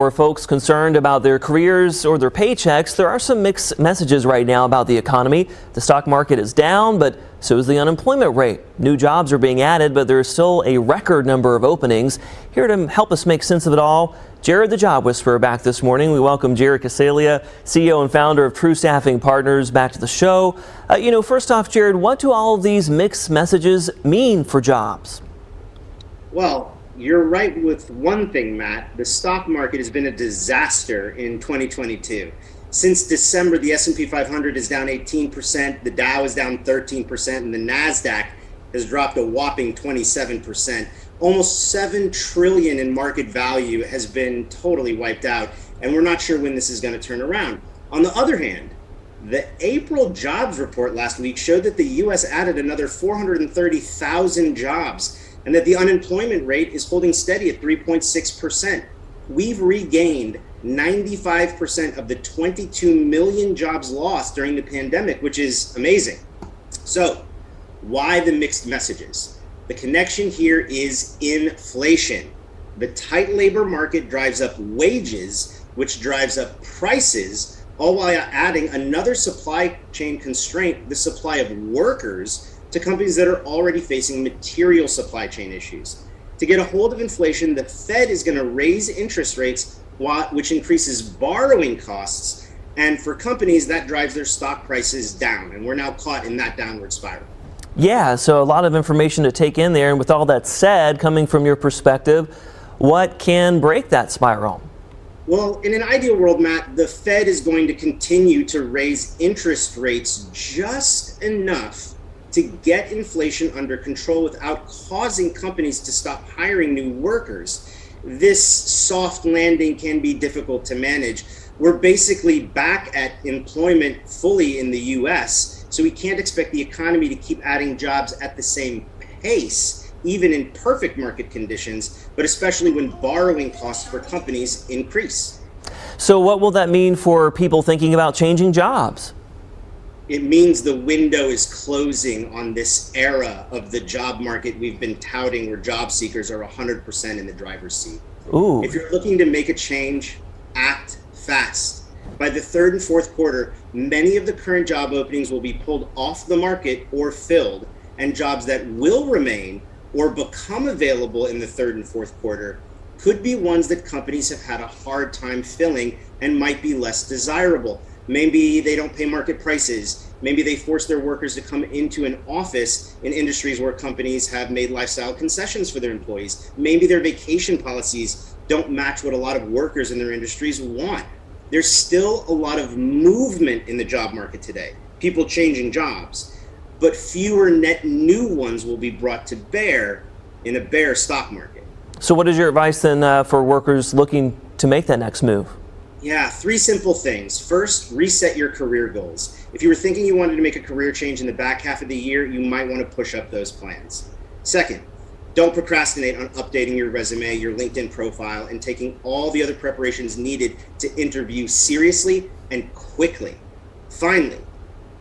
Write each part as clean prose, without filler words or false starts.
For folks concerned about their careers or their paychecks, there are some mixed messages right now about the economy. The stock market is down, but so is the unemployment rate. New jobs are being added, but there's still a record number of openings. Here to help us make sense of it all, Jared the Job Whisperer back this morning. We welcome Jared Casalia, CEO and founder of True Staffing Partners, back to the show. First off, Jared, what do all of these mixed messages mean for jobs? Well, you're right with one thing, Matt. The stock market has been a disaster in 2022. Since December, the S&P 500 is down 18%, the Dow is down 13%, and the NASDAQ has dropped a whopping 27%. Almost $7 trillion in market value has been totally wiped out, and we're not sure when this is going to turn around. On the other hand, the April jobs report last week showed that the U.S. added another 430,000 jobs, and that the unemployment rate is holding steady at 3.6%. We've regained 95% of the 22 million jobs lost during the pandemic, which is amazing. So, why the mixed messages? The connection here is inflation. The tight labor market drives up wages, which drives up prices, all while adding another supply chain constraint, the supply of workers, to companies that are already facing material supply chain issues. To get a hold of inflation, the Fed is going to raise interest rates, which increases borrowing costs. And for companies, that drives their stock prices down. And we're now caught in that downward spiral. Yeah, so a lot of information to take in there. And with all that said, coming from your perspective, what can break that spiral? Well, in an ideal world, Matt, the Fed is going to continue to raise interest rates just enough to get inflation under control without causing companies to stop hiring new workers. This soft landing can be difficult to manage. We're basically back at employment fully in the US, so we can't expect the economy to keep adding jobs at the same pace, even in perfect market conditions, but especially when borrowing costs for companies increase. So what will that mean for people thinking about changing jobs? It means the window is closing on this era of the job market we've been touting, where job seekers are 100% in the driver's seat. Ooh. If you're looking to make a change, act fast. By the third and fourth quarter, many of the current job openings will be pulled off the market or filled, and jobs that will remain or become available in the third and fourth quarter could be ones that companies have had a hard time filling and might be less desirable. Maybe they don't pay market prices. Maybe they force their workers to come into an office in industries where companies have made lifestyle concessions for their employees. Maybe their vacation policies don't match what a lot of workers in their industries want. There's still a lot of movement in the job market today, people changing jobs, but fewer net new ones will be brought to bear in a bear stock market. So what is your advice then for workers looking to make that next move? Yeah, 3 simple things. First, reset your career goals. If you were thinking you wanted to make a career change in the back half of the year, you might want to push up those plans. Second, don't procrastinate on updating your resume, your LinkedIn profile, and taking all the other preparations needed to interview seriously and quickly. Finally,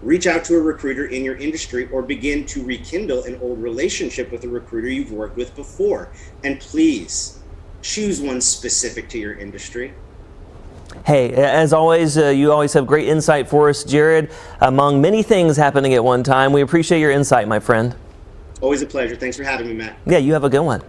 reach out to a recruiter in your industry or begin to rekindle an old relationship with a recruiter you've worked with before. And please, choose one specific to your industry. Hey, as always, you always have great insight for us, Jared, among many things happening at one time. We appreciate your insight, my friend. Always a pleasure. Thanks for having me, Matt. Yeah, you have a good one.